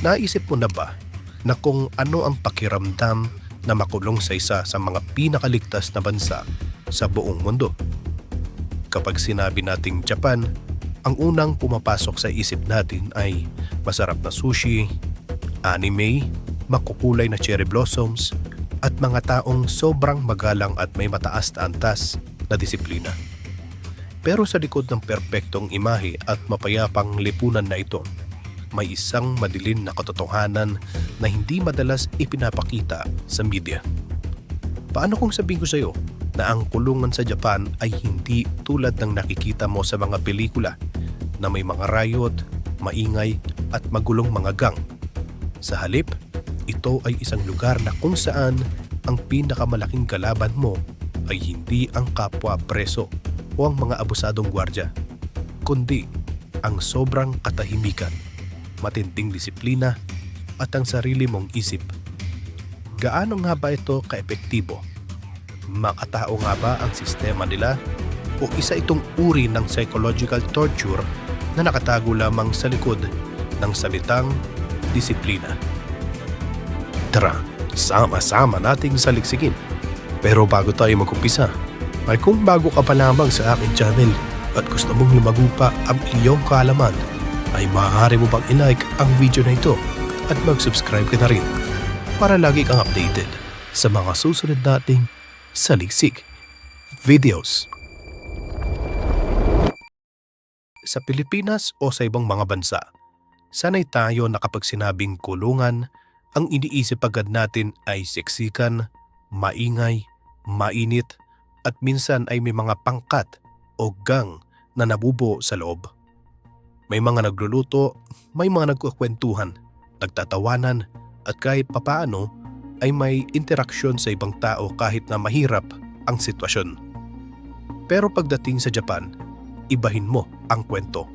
Naisip mo na ba na kung ano ang pakiramdam na makulong sa isa sa mga pinakaligtas na bansa sa buong mundo? Kapag sinabi nating Japan, ang unang pumapasok sa isip natin ay masarap na sushi, anime, makukulay na cherry blossoms, at mga taong sobrang magalang at may mataas na antas na disiplina. Pero sa likod ng perpektong imahe at mapayapang lipunan na ito, may isang madilim na katotohanan na hindi madalas ipinapakita sa media. Paano kung sabihin ko sa iyo na ang kulungan sa Japan ay hindi tulad ng nakikita mo sa mga pelikula na may mga riot, maingay at magulong mga gang? Sa halip, ito ay isang lugar na kung saan ang pinakamalaking kalaban mo ay hindi ang kapwa preso o ang mga abusadong gwardya, kundi ang sobrang katahimikan, matinding disiplina at ang sarili mong isip. Gaano nga ba ito kaepektibo? Makatao nga ba ang sistema nila o isa itong uri ng psychological torture na nakatago lamang sa likod ng salitang disiplina? Tara, sama-sama nating saliksikin. Pero bago tayo mag-umpisa, ay kung bago ka pa lamang sa aking channel at gusto mong lumago pa ang iyong kaalaman, ay maaari mo bang i-like ang video na ito at mag-subscribe ka na rin para lagi kang updated sa mga susunod nating saliksik videos. Sa Pilipinas o sa ibang mga bansa, sanay tayo na kapag sinabing kulungan, ang iniisip agad natin ay seksikan, maingay, mainit, at minsan ay may mga pangkat o gang na nabubuo sa loob. May mga nagluluto, may mga nagkukwentuhan, nagtatawanan, at kahit papaano ay may interaksyon sa ibang tao kahit na mahirap ang sitwasyon. Pero pagdating sa Japan, ibahin mo ang kwento.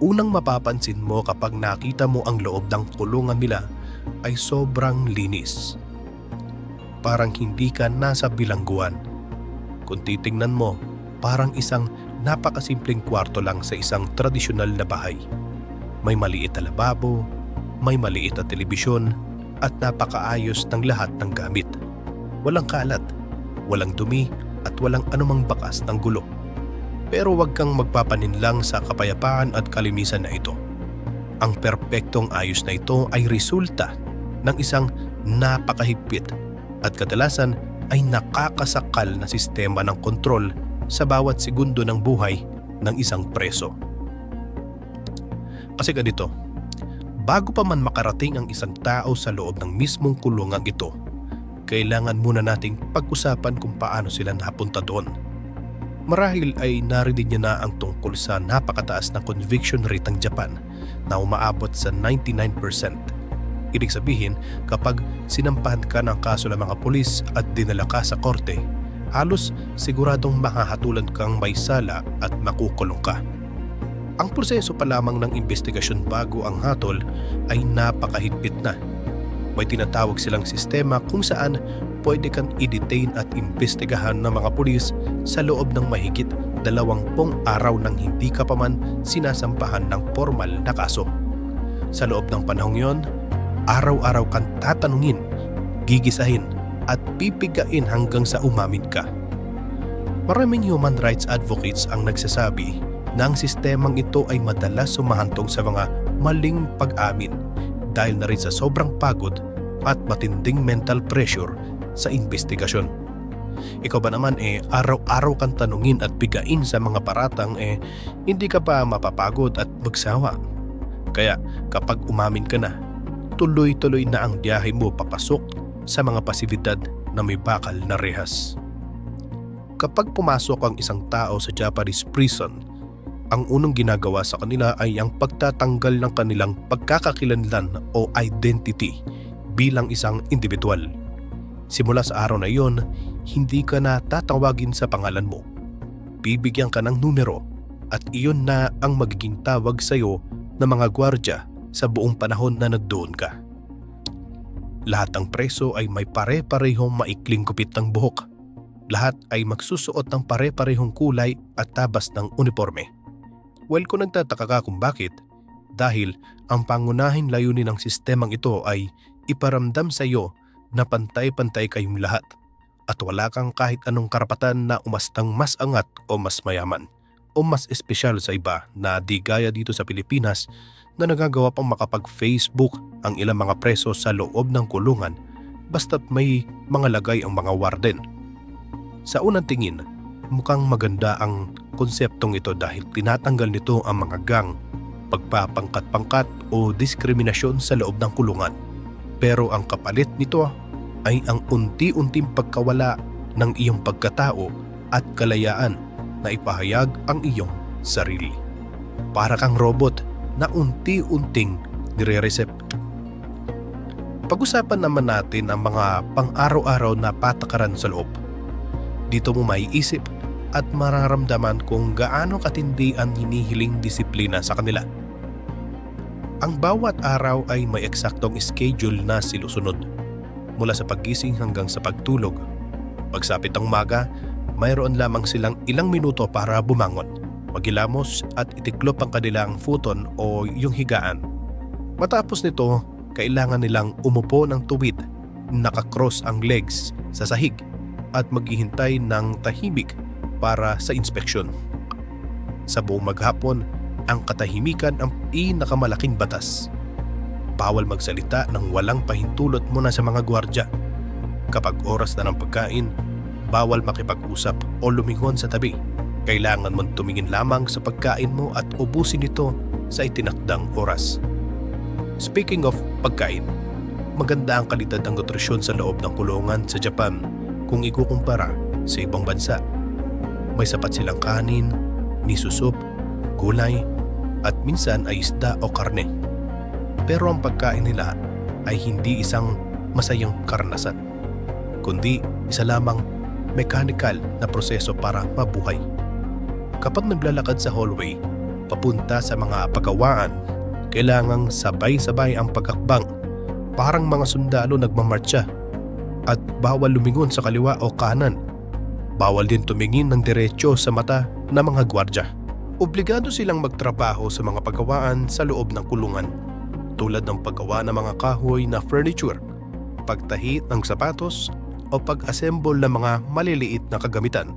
Unang mapapansin mo kapag nakita mo ang loob ng kulungan nila ay sobrang linis. Parang hindi ka nasa bilangguan. Kung titingnan mo, parang isang napakasimpleng kwarto lang sa isang tradisyonal na bahay. May maliit na lababo, may maliit na telebisyon, at napakaayos ng lahat ng gamit. Walang kalat, walang dumi, at walang anumang bakas ng gulo. Pero huwag kang magpapaninlang sa kapayapaan at kalinisan na ito. Ang perpektong ayos na ito ay resulta ng isang napakahigpit at kadalasan ay nakakasakal na sistema ng kontrol sa bawat segundo ng buhay ng isang preso. Kasi ganito, bago pa man makarating ang isang tao sa loob ng mismong kulungang ito, kailangan muna nating pag-usapan kung paano sila napunta doon. Marahil ay narinig niyo na ang tungkol sa napakataas na conviction rate ng Japan na umaabot sa 99%. Ibig sabihin, kapag sinampahan ka ng kaso ng mga pulis at dinala ka sa korte, halos siguradong mahahatulan kang may sala at makukulong ka. Ang proseso pa lamang ng investigasyon bago ang hatol ay napakahigpit na. May tinatawag silang sistema kung saan pwede kang i-detain at imbestigahan ng mga pulis sa loob ng mahigit 20 araw nang hindi ka pa man sinasampahan ng formal na kaso. Sa loob ng panahong yon, araw-araw kang tatanungin, gigisahin at pipigain hanggang sa umamin ka. Maraming human rights advocates ang nagsasabi na ang sistemang ito ay madalas sumahantong sa mga maling pag-amin dahil na rin sa sobrang pagod at matinding mental pressure sa investigasyon. Ikaw ba naman araw-araw kang tanungin at bigain sa mga paratang hindi ka pa mapapagod at magsawa? Kaya kapag umamin ka na, tuloy-tuloy na ang biyahe mo papasok sa mga pasilidad na may bakal na rehas. Kapag pumasok ang isang tao sa Japanese prison, ang unang ginagawa sa kanila ay ang pagtatanggal ng kanilang pagkakakilanlan o identity bilang isang individual. Simula sa araw na iyon, hindi ka na tatawagin sa pangalan mo. Bibigyan ka ng numero at iyon na ang magiging tawag sa iyo ng mga gwardya sa buong panahon na nagdoon ka. Lahat ng preso ay may pare-parehong maikling gupit ng buhok. Lahat ay magsusuot ng pare-parehong kulay at tabas ng uniforme. Well, kung nagtataka ka kung bakit, dahil ang pangunahing layunin ng sistemang ito ay iparamdam sa iyo na pantay-pantay kayong lahat at wala kang kahit anong karapatan na umastang mas angat o mas mayaman o mas espesyal sa iba na di gaya dito sa Pilipinas na nagagawa pang makapag-Facebook ang ilang mga preso sa loob ng kulungan basta't may mga lagay ang mga warden. Sa unang tingin, mukhang maganda ang konseptong ito dahil tinatanggal nito ang mga gang, pagpapangkat-pangkat o diskriminasyon sa loob ng kulungan. Pero ang kapalit nito ay ang unti-unting pagkawala ng iyong pagkatao at kalayaan na ipahayag ang iyong sarili. Para kang robot na unti-unting nire-reset. Pag-usapan naman natin ang mga pang-araw-araw na patakaran sa loob. Dito mo maiisip at mararamdaman kung gaano katindi ang hinihiling disiplina sa kanila. Ang bawat araw ay may eksaktong schedule na sinusunod. Mula sa paggising hanggang sa pagtulog. Pagsapit ng umaga, mayroon lamang silang ilang minuto para bumangon, maghilamos at itiklop ang kanilang futon o yung higaan. Matapos nito, kailangan nilang umupo ng tuwid, nakakross ang legs sa sahig at maghihintay ng tahimik para sa inspeksyon. Sa buong maghapon, ang katahimikan ang pinakamalaking batas. Bawal magsalita ng walang pahintulot muna sa mga gwardya. Kapag oras na ng pagkain, bawal makipag-usap o lumingon sa tabi. Kailangan mong tumingin lamang sa pagkain mo at ubusin ito sa itinakdang oras. Speaking of pagkain, maganda ang kalidad ng nutrisyon sa loob ng kulungan sa Japan kung ikukumpara sa ibang bansa. May sapat silang kanin, miso soup, gulay, at minsan ay isda o karne. Pero ang pagkain nila ay hindi isang masayang karanasan, kundi isa lamang mechanical na proseso para mabuhay. Kapag naglalakad sa hallway, papunta sa mga pagawaan, kailangang sabay-sabay ang pagakbang, parang mga sundalo nagmamartsa, at bawal lumingon sa kaliwa o kanan. Bawal din tumingin ng diretsyo sa mata ng mga gwardya. Obligado silang magtrabaho sa mga pagawaan sa loob ng kulungan, tulad ng paggawa ng mga kahoy na furniture, pagtahi ng sapatos o pag-assemble ng mga maliliit na kagamitan.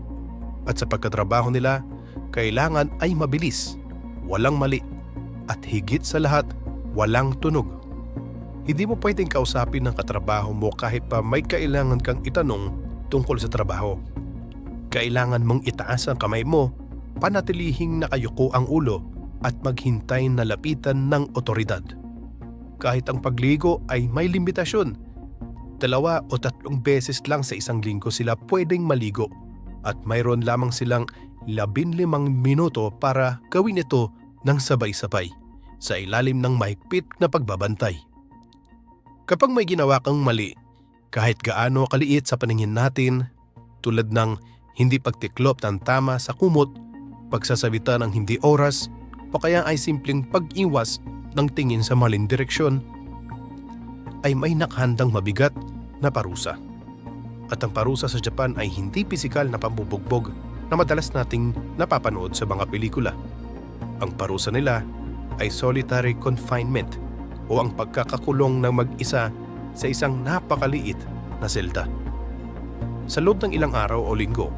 At sa pagkatrabaho nila, kailangan ay mabilis, walang mali, at higit sa lahat, walang tunog. Hindi mo pwedeng kausapin ng katrabaho mo kahit pa may kailangan kang itanong tungkol sa trabaho. Kailangan mong itaas ang kamay mo, panatilihing nakayuko ang ulo at maghintay na lapitan ng otoridad. Kahit ang pagligo ay may limitasyon. 2 o 3 beses lang sa isang linggo sila pwedeng maligo at mayroon lamang silang 15 minuto para gawin ito ng sabay-sabay sa ilalim ng mahigpit na pagbabantay. Kapag may ginawa kang mali, kahit gaano kaliit sa paningin natin, tulad ng hindi pagtiklop ng tama sa kumot, pagsasabita ng hindi oras, o kaya ay simpleng pag-iwas ng tingin sa maling direksyon, ay may nakahandang mabigat na parusa. At ang parusa sa Japan ay hindi pisikal na pambubugbog na madalas nating napapanood sa mga pelikula. Ang parusa nila ay solitary confinement o ang pagkakakulong ng mag-isa sa isang napakaliit na selda. Sa loob ng ilang araw o linggo,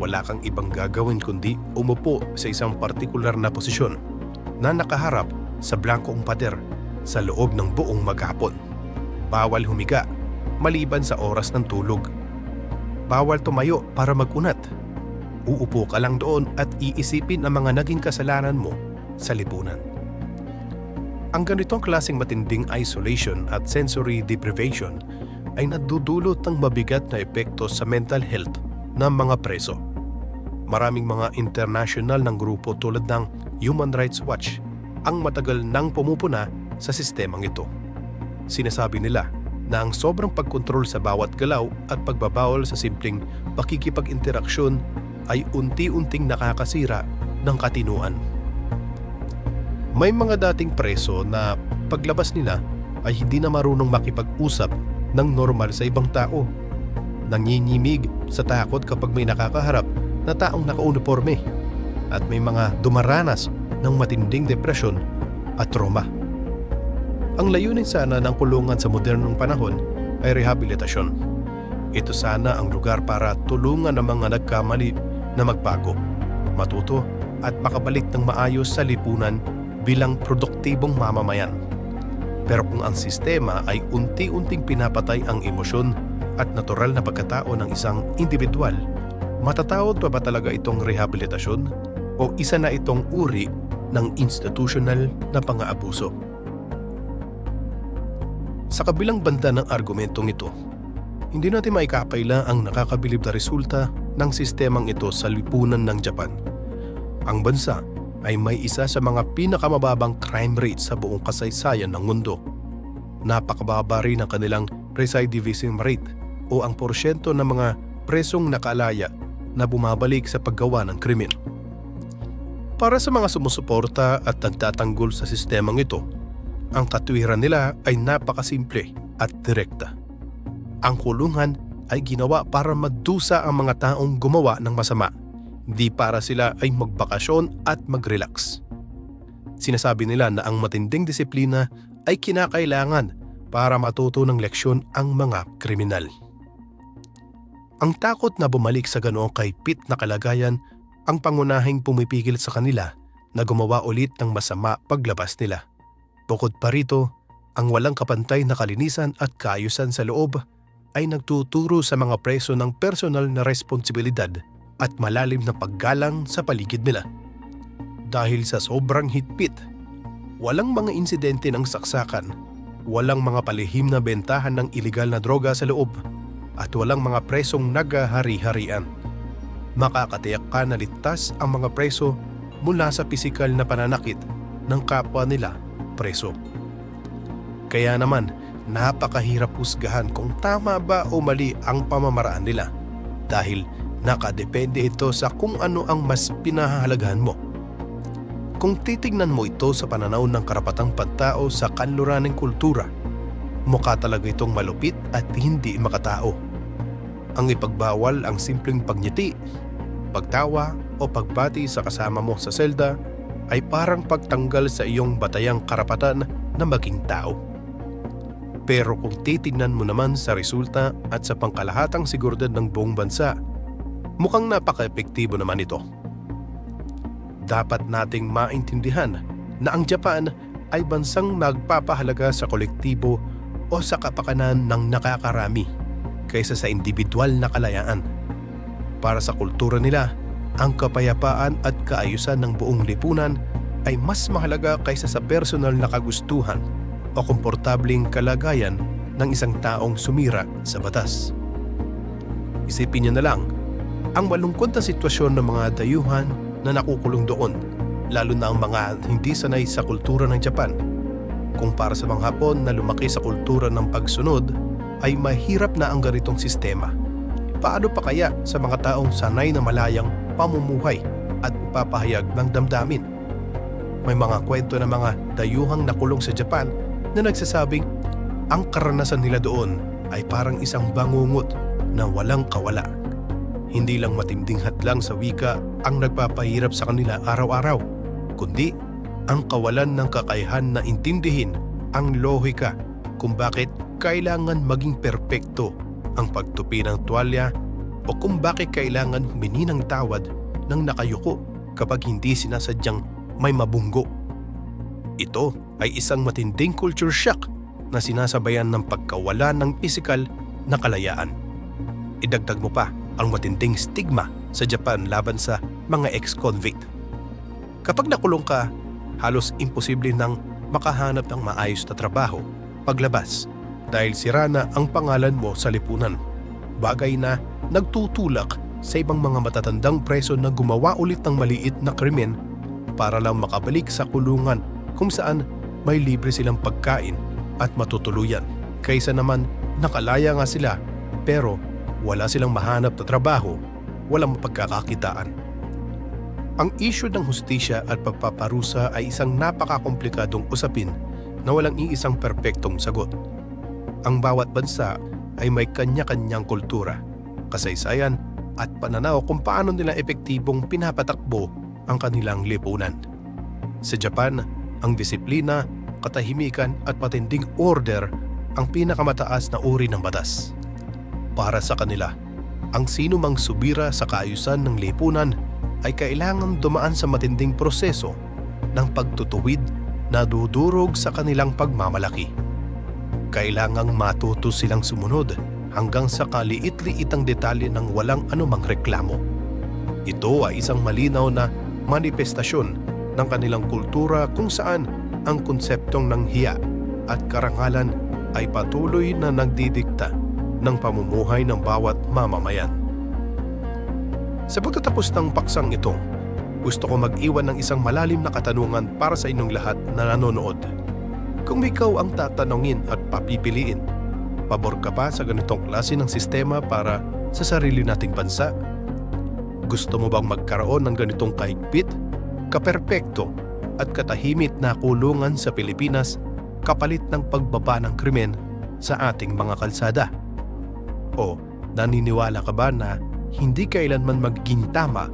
wala kang ibang gagawin kundi umupo sa isang partikular na posisyon na nakaharap sa blankong pader sa loob ng buong maghapon. Bawal humiga maliban sa oras ng tulog. Bawal tumayo para mag-unat. Uupo ka lang doon at iisipin ang mga naging kasalanan mo sa lipunan. Ang ganitong klaseng matinding isolation at sensory deprivation ay nadudulot ng mabigat na epekto sa mental health ng mga preso. Maraming mga international ng grupo tulad ng Human Rights Watch ang matagal nang pumupuna sa sistemang ito. Sinasabi nila na ang sobrang pagkontrol sa bawat galaw at pagbabawal sa simpleng pakikipag-interaksyon ay unti-unting nakakasira ng katinuan. May mga dating preso na paglabas nila ay hindi na marunong makipag-usap ng normal sa ibang tao. Nanginginig sa takot kapag may nakakaharap na taong nakauniforme at may mga dumaranas ng matinding depresyon at trauma. Ang layunin sana ng kulungan sa modernong panahon ay rehabilitasyon. Ito sana ang lugar para tulungan ang mga nagkamali na magbago, matuto at makabalik ng maayos sa lipunan bilang produktibong mamamayan. Pero kung ang sistema ay unti-unting pinapatay ang emosyon at natural na pagkatao ng isang individual, matatawag pa ba talaga itong rehabilitasyon o isa na itong uri ng institutional na pang-aabuso? Sa kabilang banda ng argumentong ito, hindi natin maikapaila ang nakakabilib na resulta ng sistemang ito sa lipunan ng Japan. Ang bansa ay may isa sa mga pinakamababang crime rate sa buong kasaysayan ng mundo. Napakababa rin ang kanilang recidivism rate o ang porsyento ng mga presong nakaalaya na bumabalik sa paggawa ng krimen. Para sa mga sumusuporta at nagtatanggol sa sistemang ito, ang katwiran nila ay napakasimple at direkta. Ang kulungan ay ginawa para magdusa ang mga taong gumawa ng masama, hindi para sila ay magbakasyon at mag-relax. Sinasabi nila na ang matinding disiplina ay kinakailangan para matuto ng leksyon ang mga kriminal. Ang takot na bumalik sa ganoong kaipit na kalagayan ang pangunahing pumipigil sa kanila na gumawa ulit ng masama paglabas nila. Bukod pa rito, ang walang kapantay na kalinisan at kaayusan sa loob ay nagtuturo sa mga preso ng personal na responsibilidad at malalim na paggalang sa paligid nila. Dahil sa sobrang higpit, walang mga insidente ng saksakan, walang mga palihim na bentahan ng ilegal na droga sa loob, at walang mga presong naghahari-harian. Makakatiyak ka na ligtas ang mga preso mula sa pisikal na pananakit ng kapwa nila preso. Kaya naman, napakahirap husgahan kung tama ba o mali ang pamamaraan nila dahil nakadepende ito sa kung ano ang mas pinahahalagahan mo. Kung titignan mo ito sa pananaw ng karapatang pantao sa kanluraning kultura, mukha talaga itong malupit at hindi makatao. Ang ipagbawal ang simpleng pagngiti, pagtawa o pagbati sa kasama mo sa selda ay parang pagtanggal sa iyong batayang karapatan na maging tao. Pero kung titignan mo naman sa resulta at sa pangkalahatang seguridad ng buong bansa, mukhang napaka-epektibo naman ito. Dapat nating maintindihan na ang Japan ay bansang nagpapahalaga sa kolektibo o sa kapakanan ng nakakarami kaysa sa individual na kalayaan. Para sa kultura nila, ang kapayapaan at kaayusan ng buong lipunan ay mas mahalaga kaysa sa personal na kagustuhan o komportabling kalagayan ng isang taong sumira sa batas. Isipin niyo na lang, ang malungkot na sitwasyon ng mga dayuhan na nakukulong doon, lalo na ang mga hindi sanay sa kultura ng Japan. Kung para sa mga Hapon na lumaki sa kultura ng pagsunod, ay mahirap na ang ganitong sistema. Paano pa kaya sa mga taong sanay na malayang pamumuhay at papahayag ng damdamin? May mga kwento ng mga dayuhang nakulong sa Japan na nagsasabing ang karanasan nila doon ay parang isang bangungot na walang kawala. Hindi lang matinding hadlang sa wika ang nagpapahirap sa kanila araw-araw, kundi ang kawalan ng kakayahan na intindihin ang lohika kung bakit kailangan maging perpekto ang pagtupi ng tuwalya o kung bakit kailangan humingi ng tawad ng nakayuko kapag hindi sinasadyang may mabunggo. Ito ay isang matinding culture shock na sinasabayan ng pagkawala ng pisikal na kalayaan. Idagdag mo pa ang matinding stigma sa Japan laban sa mga ex-convict. Kapag nakulong ka, halos imposible nang makahanap ng maayos na trabaho paglabas dahil sira na ang pangalan mo sa lipunan. Bagay na nagtutulak sa ibang mga matatandang preso na gumawa ulit ng maliit na krimen para lang makabalik sa kulungan kung saan may libre silang pagkain at matutuluyan. Kaysa naman nakalaya nga sila pero wala silang mahanap na trabaho, walang mapagkakakitaan. Ang issue ng hustisya at pagpaparusa ay isang napakakomplikadong usapin na walang iisang perpektong sagot. Ang bawat bansa ay may kanya-kanyang kultura, kasaysayan at pananaw kung paano nila epektibong pinapatakbo ang kanilang lipunan. Sa Japan, Ang disiplina, katahimikan at matinding order ang pinakamataas na uri ng batas. Para sa kanila, ang sino mang subira sa kaayusan ng lipunan ay kailangan dumaan sa matinding proseso ng pagtutuwid na dudurog sa kanilang pagmamalaki. Kailangang matuto silang sumunod hanggang sa kaliit-liitang detalye ng walang anumang reklamo. Ito ay isang malinaw na manifestasyon ng kanilang kultura kung saan ang konseptong ng hiya at karangalan ay patuloy na nagdidikta ng pamumuhay ng bawat mamamayan. Sa pagtatapos ng paksang ito, gusto ko mag-iwan ng isang malalim na katanungan para sa inyong lahat na nanonood. Kung ikaw ang tatanungin at papipiliin, pabor ka pa sa ganitong klase ng sistema para sa sarili nating bansa? Gusto mo bang magkaroon ng ganitong kahigpit, kaperpekto at katahimik na kulungan sa Pilipinas kapalit ng pagbaba ng krimen sa ating mga kalsada? O naniniwala ka ba na hindi kailanman magiging tama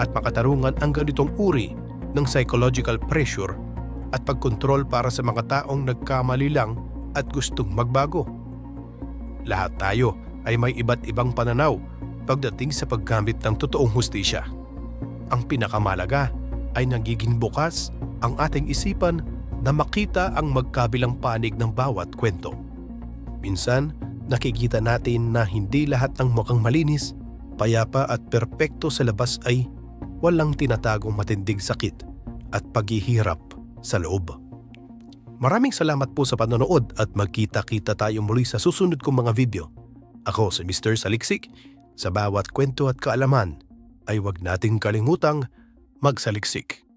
at makatarungan ang ganitong uri ng psychological pressure at pagkontrol para sa mga taong nagkamali lang at gustong magbago? Lahat tayo ay may iba't ibang pananaw pagdating sa paggamit ng totoong hustisya. Ang pinakamalaga ay nagiging bukas ang ating isipan na makita ang magkabilang panig ng bawat kwento. Minsan, nakikita natin na hindi lahat ng mukhang malinis, payapa at perpekto sa labas ay walang tinatagong matinding sakit at paghihirap sa loob. Maraming salamat po sa panonood at magkita-kita tayo muli sa susunod kong mga video. Ako si Mr. Saliksik. Sa bawat kwento at kaalaman ay huwag nating kalimutang magsaliksik.